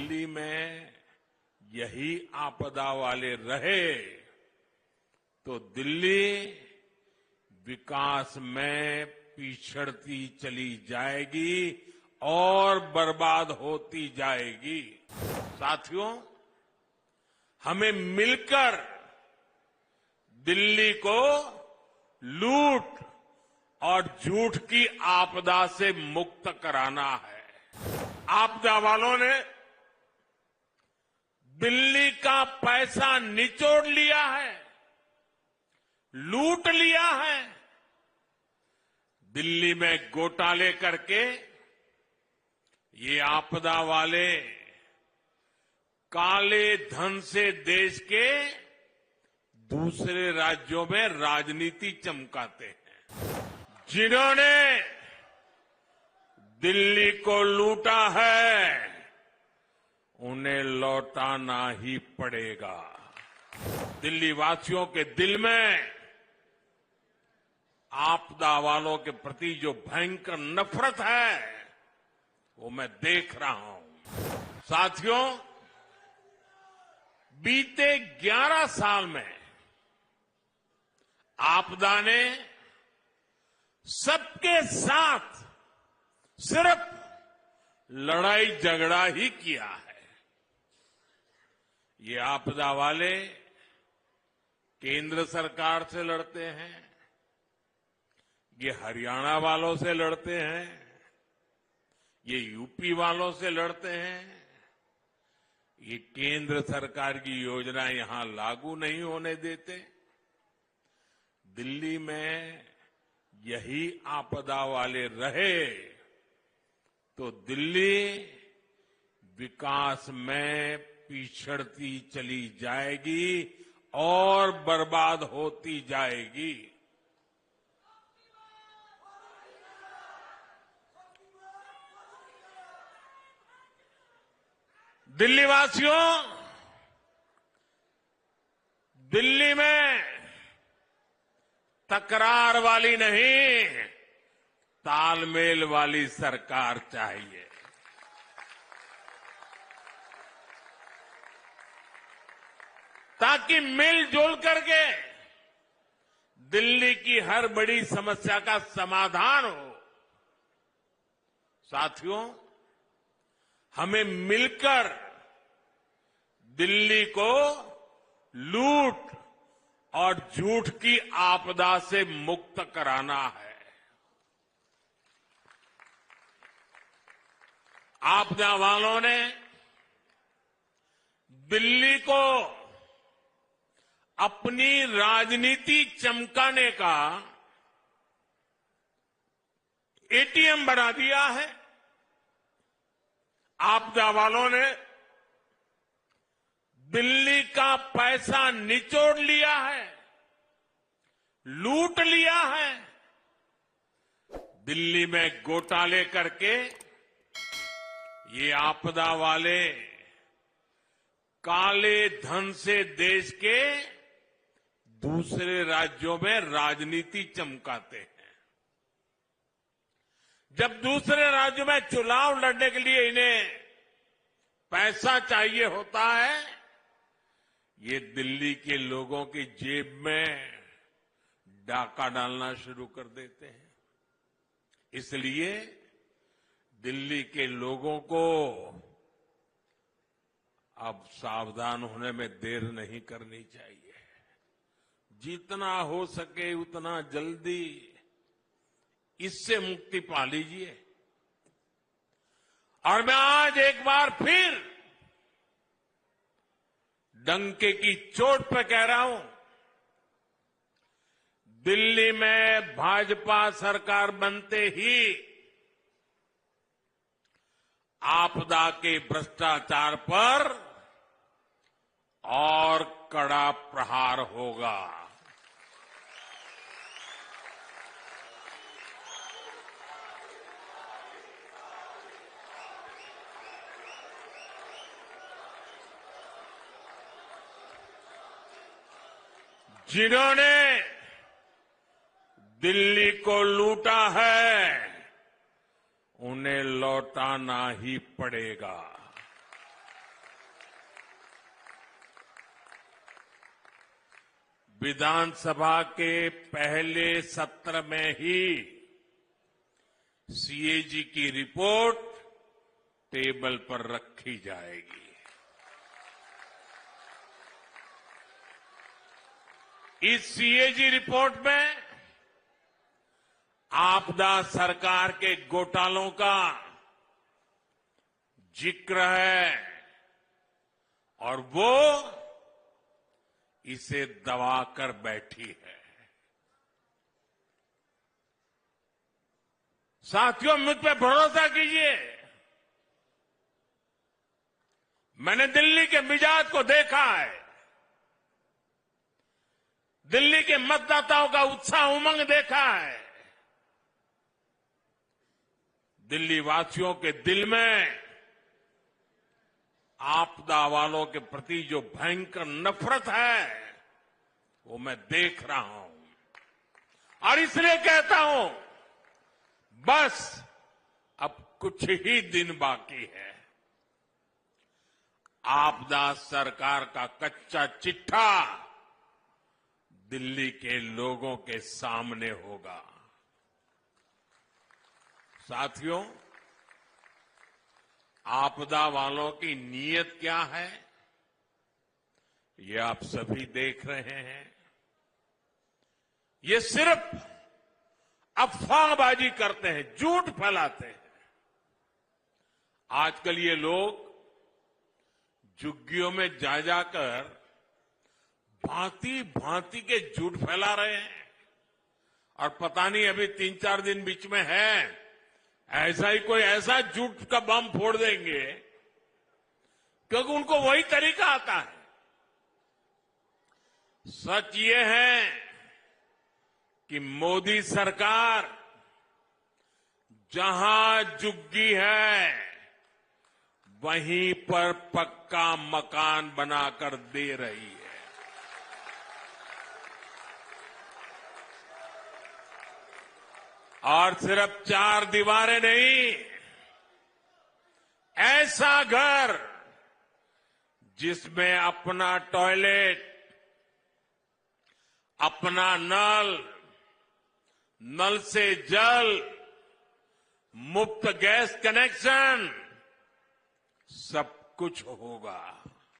दिल्ली में यही आपदा वाले रहे तो दिल्ली विकास में पिछड़ती चली जाएगी और बर्बाद होती जाएगी। साथियों, हमें मिलकर दिल्ली को लूट और झूठ की आपदा से मुक्त कराना है। आपदा वालों ने दिल्ली का पैसा निचोड़ लिया है, लूट लिया है। दिल्ली में घोटाले करके ये आपदा वाले काले धन से देश के दूसरे राज्यों में राजनीति चमकाते हैं। जिन्होंने दिल्ली को लूटा है उन्हें लौटाना ही पड़ेगा। दिल्ली वासियों के दिल में आपदा वालों के प्रति जो भयंकर नफरत है वो मैं देख रहा हूं। साथियों, बीते 11 साल में आपदा ने सबके साथ सिर्फ लड़ाई झगड़ा ही किया है। ये आपदा वाले केंद्र सरकार से लड़ते हैं, ये हरियाणा वालों से लड़ते हैं, ये यूपी वालों से लड़ते हैं। ये केंद्र सरकार की योजना यहां लागू नहीं होने देते। दिल्ली में यही आपदा वाले रहे तो दिल्ली विकास में पिछड़ती चली जाएगी और बर्बाद होती जाएगी। दिल्ली वासियों, दिल्ली में तकरार वाली नहीं, तालमेल वाली सरकार चाहिए। ताकि मिलजुल करके दिल्ली की हर बड़ी समस्या का समाधान हो। साथियों, हमें मिलकर दिल्ली को लूट और झूठ की आपदा से मुक्त कराना है। आपदा वालों ने दिल्ली को अपनी राजनीति चमकाने का एटीएम बना दिया है। आपदा वालों ने दिल्ली का पैसा निचोड़ लिया है, लूट लिया है। दिल्ली में घोटाले करके ये आपदा वाले काले धन से देश के दूसरे राज्यों में राजनीति चमकाते हैं। जब दूसरे राज्यों में चुनाव लड़ने के लिए इन्हें पैसा चाहिए होता है, ये दिल्ली के लोगों की जेब में डाका डालना शुरू कर देते हैं। इसलिए दिल्ली के लोगों को अब सावधान होने में देर नहीं करनी चाहिए। जितना हो सके उतना जल्दी इससे मुक्ति पा लीजिए। और मैं आज एक बार फिर डंके की चोट पर कह रहा हूं, दिल्ली में भाजपा सरकार बनते ही आपदा के भ्रष्टाचार पर और कड़ा प्रहार होगा। जिन्होंने दिल्ली को लूटा है उन्हें लौटाना ही पड़ेगा। विधानसभा के पहले सत्र में ही सीएजी की रिपोर्ट टेबल पर रखी जाएगी। इस सीएजी रिपोर्ट में आपदा सरकार के घोटालों का जिक्र है और वो इसे दबाकर बैठी है। साथियों, मुझ पे भरोसा कीजिए। मैंने दिल्ली के मिजाज को देखा है। दिल्ली के मतदाताओं का उत्साह उमंग देखा है। दिल्ली वासियों के दिल में आपदा वालों के प्रति जो भयंकर नफरत है वो मैं देख रहा हूं और इसलिए कहता हूं, बस अब कुछ ही दिन बाकी है। आपदा सरकार का कच्चा चिट्ठा दिल्ली के लोगों के सामने होगा। साथियों, आपदा वालों की नीयत क्या है, ये आप सभी देख रहे हैं। ये सिर्फ अफवाहबाजी करते हैं, झूठ फैलाते हैं। आजकल ये लोग झुग्गियों में जा जाकर भांति भांति के झूठ फैला रहे हैं और पता नहीं अभी 3-4 दिन बीच में है, ऐसा ही कोई ऐसा झूठ का बम फोड़ देंगे क्योंकि उनको वही तरीका आता है। सच ये है कि मोदी सरकार जहां झुग्गी है वहीं पर पक्का मकान बनाकर दे रही है। और सिर्फ 4 दीवारें नहीं, ऐसा घर जिसमें अपना टॉयलेट, अपना नल, नल से जल, मुफ्त गैस कनेक्शन, सब कुछ होगा।